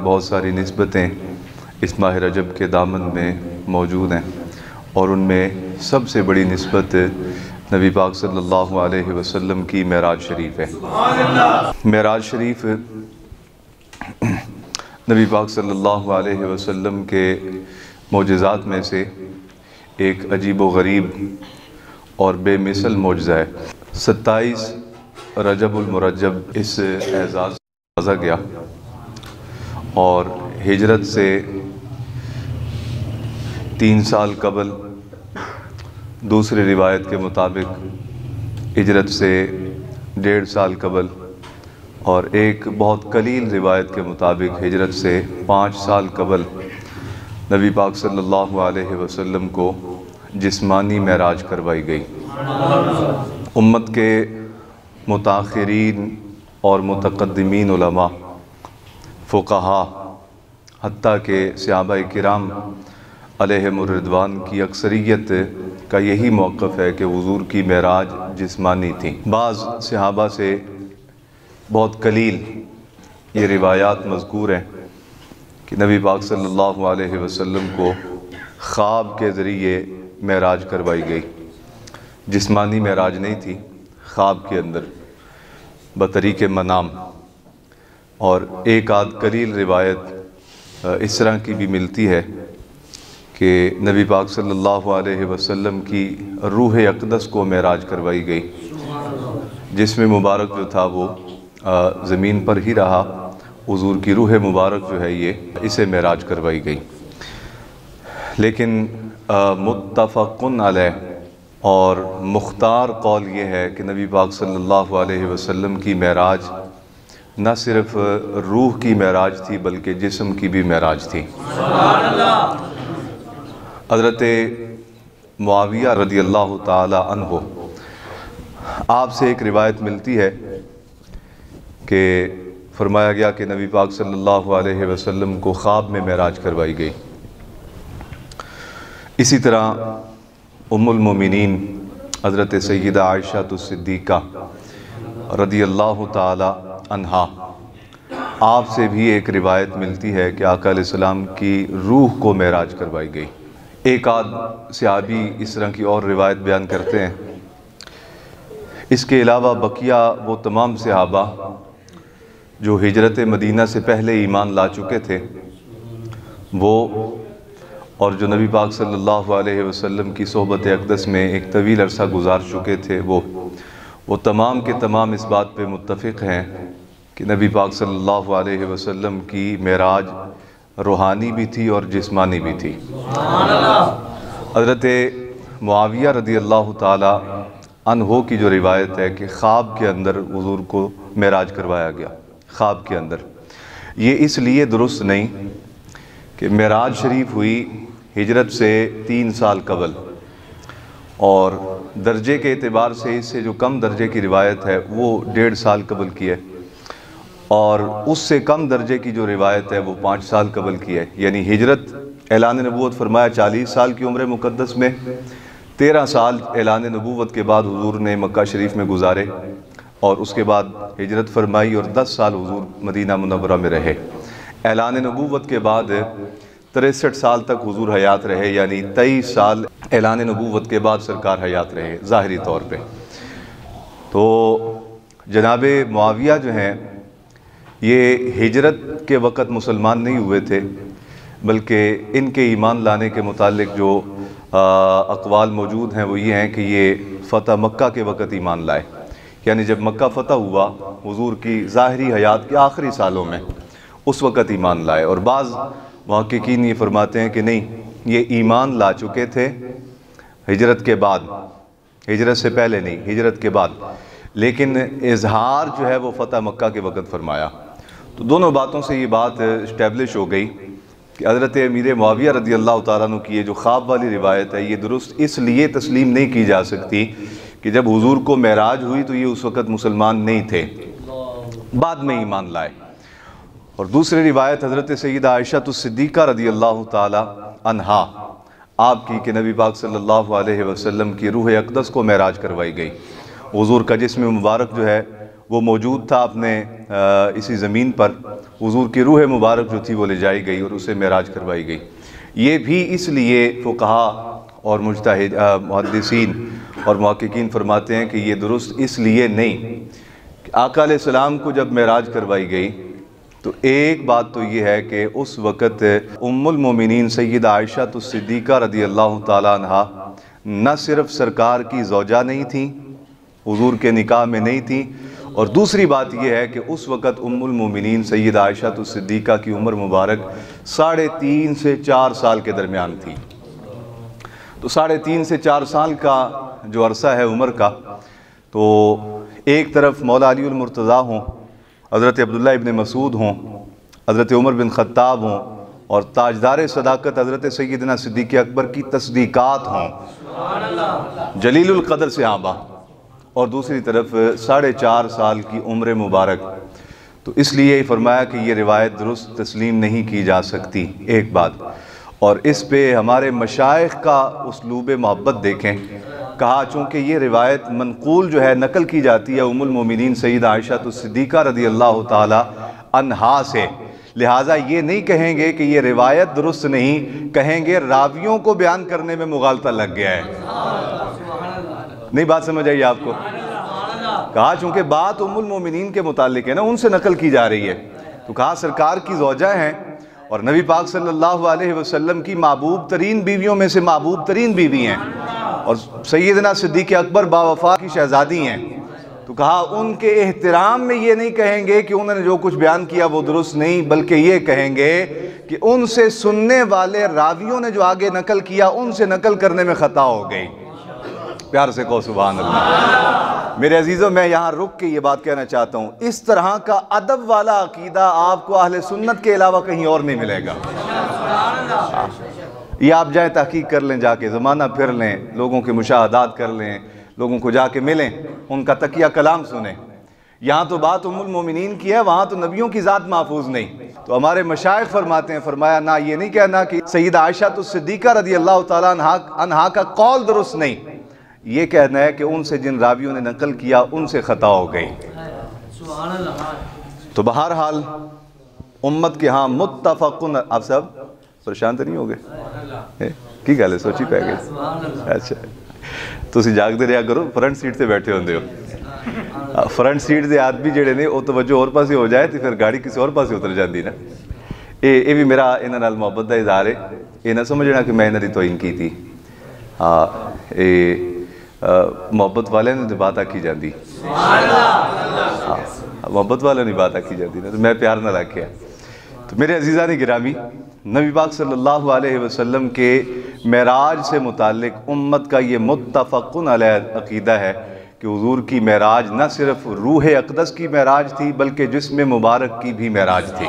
बहुत सारी निस्बतें इस माह रजब के दामन में मौजूद हैं और उनमें सबसे बड़ी निस्बत नबी पाक सल्लल्लाहु अलैहि वसल्लम की मेराज शरीफ है। मेराज शरीफ नबी पाक सल्लल्लाहु अलैहि वसल्लम के मोजज़ात में से एक अजीब व गरीब और बेमिसल मोजज़ा है। 27 रजबुल मुरज्जब इस एजाज़ से गया और हिजरत से 3 साल कबल, दूसरी रिवायत के मुताबिक हिजरत से 1.5 साल कबल और एक बहुत कलील रिवायत के मुताबिक हिजरत से 5 साल कबल नबी पाक सल्लल्लाहु अलैहि वसल्लम को जिस्मानी मेराज करवाई गई। उम्मत के मुताखिरीन और मुतक़द्दिमीन उलमा, फ़ुक़हा, हत्ता के सहाबाए किराम अलैहिमुर रिदवान की अक्सरियत का यही मौक़िफ़ है कि हुज़ूर की मेराज जिस्मानी थी। बाज़ सहाबा से बहुत कलील ये रिवायात मज़कूर हैं कि नबी पाक सल्लल्लाहु अलैहि वसल्लम को ख्वाब के ज़रिए मेराज करवाई गई। जिस्मानी मेराज नहीं थी, ख्वाब के अंदर बतरीक़े मनाम। और एक आध कलील रिवायत इस तरह की भी मिलती है कि नबी पाक सल्लल्लाहु अलैहि वसल्लम की रूह अक़दस को मेराज करवाई गई, जिसमें मुबारक जो था वो ज़मीन पर ही रहा। हुज़ूर की रूह मुबारक जो है ये इसे मेराज करवाई गई। लेकिन मुत्तफ़क़ुन अलैह और मुख्तार कौल ये है कि नबी पाक सल्लल्लाहु अलैहि वसल्लम की मेराज न सिर्फ़ रूह की मेराज थी बल्कि जिस्म की भी मेराज थी। हज़रत मुआविया रज़ियल्लाहु ताला अन्हु, आपसे एक रिवायत मिलती है कि फरमाया गया कि नबी पाक सल्लल्लाहु अलैहि वसल्लम को ख्वाब में मेराज करवाई गई। इसी तरह उम्मुल मोमिनीन हज़रत सय्यदा आयशा सिद्दीक़ा रज़ियल्लाहु ताला अन्हा, आपसे भी एक रिवायत मिलती है कि आका अलैहिस्सलाम की रूह को मेराज करवाई गई। एक आध सहाबी इस तरह की और रिवायत बयान करते हैं। इसके अलावा बकिया वो तमाम सहाबा जो हिजरत मदीना से पहले ईमान ला चुके थे वो, और जो नबी पाक सल्लल्लाहु अलैहि वसल्लम की सोहबत अक़दस में एक तवील अरसा गुजार चुके थे, वो तमाम के तमाम इस बात पे मुत्तफ़िक़ हैं कि नबी पाक सल्लल्लाहु अलैहि वसल्लम की मेराज रूहानी भी थी और जिस्मानी भी थी। हज़रत मुआविया रज़ियल्लाहु ताला अन्हो की जो रिवायत है कि ख्वाब के अंदर हुज़ूर को मेराज करवाया गया, ख्वाब के अंदर, ये इसलिए दुरुस्त नहीं कि मेराज शरीफ हुई हिजरत से 3 साल कबल और दर्जे के एतबार से इससे जो कम दर्जे की रिवायत है वो 1.5 साल कबल की है और उससे कम दर्जे की जो रिवायत है वो 5 साल कबल की है। यानी हिजरत ऐलान नबूवत फरमाया 40 साल की उम्र मुक़द्दस में, 13 साल ऐलान नबूवत के बाद हुज़ूर ने मक्का शरीफ में गुजारे और उसके बाद हिजरत फरमाई और 10 साल हुज़ूर मदीना मुनव्वरा में रहे। ऐलान नबूवत के बाद 63 साल तक हुज़ूर हयात रहे, यानी 23 साल ऐलान नबूवत के बाद सरकार हयात रहे ज़ाहिरी तौर पे। तो जनाब मुआविया जो हैं ये हिजरत के वक़्त मुसलमान नहीं हुए थे, बल्कि इनके ईमान लाने के मुतालिक जो अक़वाल मौजूद हैं वो ये हैं कि ये फ़तह मक्का के वक़्त ईमान लाए, यानी जब मक्का फ़तह हुआ हुज़ूर की ज़ाहिरी हयात के आखिरी सालों में उस वक़्त ईमान लाए। और बाज़ मुहक़्क़ीक़ीन ये फरमाते हैं कि नहीं, ये ईमान ला चुके थे हिजरत के बाद, हिजरत से पहले नहीं, हिजरत के बाद, लेकिन इजहार जो है वो फ़तह मक्का के वक़्त फरमाया। तो दोनों बातों से ये बात इस्टेब्लिश हो गई कि हज़रत अमीर मुआविया रज़ियल्लाहु ताला अन्हु की ये जो ख्वाब वाली रिवायत है ये दुरुस्त इसलिए तस्लीम नहीं की जा सकती कि जब हुज़ूर को मेराज हुई तो ये उस वक़्त मुसलमान नहीं थे, बाद में ईमान लाए। और दूसरी रिवायत हज़रत सय्यदा आयशा सिद्दीक़ा रज़ियल्लाहु ताला अन्हा आपकी कि नबी पाक सल्लल्लाहु अलैहि वसल्लम की रूह अक़दस को मेराज करवाई गई। हुज़ूर का जिस्म मुबारक जो है वो मौजूद था अपने इसी ज़मीन पर। हुज़ूर की रूह मुबारक जो थी वो ले जाई गई और उसे मेराज करवाई गई। ये भी इसलिए फ़ुक़हा और मुज्तहिद मुहद्दिसीन और मुहक्किकीन फरमाते हैं कि ये दुरुस्त इसलिए नहीं कि आका अलैहिस्सलाम को जब मेराज करवाई गई तो एक बात तो ये है कि उस वक़्त उम्मुल मोमिनीन सय्यदा आयशा सिद्दीक़ा रज़ियल्लाहु ताला अन्हा न सिर्फ़ सरकार की ज़ौजा नहीं थी, हुज़ूर के निकाह में नहीं थी, और दूसरी बात यह है कि उस वक़्त उम्मुल मोमिनीन सय्यदा आयशा सिद्दीक़ा की उम्र मुबारक 3.5 से 4 साल के दरमियान थी। तो 3.5 से 4 साल का जो अरसा है उम्र का, तो एक तरफ मौला अलीउल मुर्तज़ा हों, हज़रत अब्दुल्लाह इब्न मसूद हों, हज़रत उमर बिन ख़त्ताब हों और ताजदार सदाकत हज़रत सय्यदना सिद्दीक़ अकबर की तस्दीक़ात हों, जलीलुल क़द्र सहाबा, और दूसरी तरफ 4.5 साल की उम्र मुबारक। तो इसलिए फरमाया कि ये रिवायत दुरुस्त तस्लीम नहीं की जा सकती, एक बात। और इस पे हमारे मशाइख का उसलूब मोहब्बत देखें। कहा चूँकि ये रिवायत मनकूल जो है नकल की जाती है उम्मुल मोमिनीन सय्यदा आयशा सिद्दीक़ा रज़ियल्लाहु ताला अन्हा से, लिहाजा ये नहीं कहेंगे कि ये रिवायत दुरुस्त नहीं, कहेंगे रावियों को बयान करने में मुगालता लग गया है। नहीं बात समझ आई आपको? कहा चूँकि बात उम्मुल मोमिनीन के मुतालिक है ना, उनसे नकल की जा रही है, तो कहा सरकार की ज़ौजा हैं और नबी पाक सल्लल्लाहु अलैहि वसल्लम की महबूब तरीन बीवियों में से महबूब तरीन बीवी हैं और सैयदना सिद्दीक़ अकबर बावफ़ा की शहज़ादी हैं। तो कहा उनके एहतराम में ये नहीं कहेंगे कि उन्होंने जो कुछ बयान किया वो दुरुस्त नहीं, बल्कि ये कहेंगे कि उनसे सुनने वाले रावियों ने जो आगे नकल किया उनसे नकल करने में ख़ता हो गई। प्यार से कहो सुभान अल्लाह। मेरे अजीज़ों, मैं यहाँ रुक के ये बात कहना चाहता हूँ, इस तरह का अदब वाला अकीदा आपको अहले सुन्नत के अलावा कहीं और नहीं मिलेगा। ये आप जाएँ तहकीक कर लें, जाके ज़माना फिर लें, लोगों के मुशाहदात कर लें, लोगों को जाके मिलें, उनका तकिया कलाम सुने। यहाँ तो बात उम्मुल मोमिनीन की है, वहाँ तो नबियों की ज़ात महफूज नहीं। तो हमारे मशाइख फरमाते हैं, फरमाया ना ये नहीं कहना कि सय्यदा आयशा सिद्दीक़ा रज़ियल्लाहु ताला अन्हा का कौल दुरुस्त नहीं, ये कहना है कि उनसे जिन रावियों ने नकल किया उनसे ख़ता हो गई। तो बहरहाल उम्मत के यहाँ मुत्तफ़क़ुन, आप सब परेशान तो नहीं हो गए? की गल है, सोची पै गए? अच्छा, तुसी जागते रहा करो, फ्रंट सीट से बैठे होंगे हो। फ्रंट सीट के आदमी जेडे ने वो तवज्जो होर पासे हो जाए तो फिर गाड़ी किसी और पासे उतर जाती ना। ये भी मेरा इन्हां नाल मुहब्बत का इज़हार है, ये ना समझना कि मैं इन्हां दी तौहीन की थी। हाँ, ये मोहब्बत वाले ने बात आखी जाती, मोहब्बत वाले ने बात आखी जाती ना, तो मैं प्यार ना रखिया। तो मेरे अजीज़ा ने गिरामी, नबी पाक सल्लल्लाहु अलैहि वसल्लम के मेराज से मुतालिक उम्मत का ये मुत्तफ़क़ुन अलैह अक़ीदा है कि हुज़ूर की मेराज न सिर्फ रूह अक़दस की मेराज थी बल्कि जिस्म मुबारक की भी मेराज थी।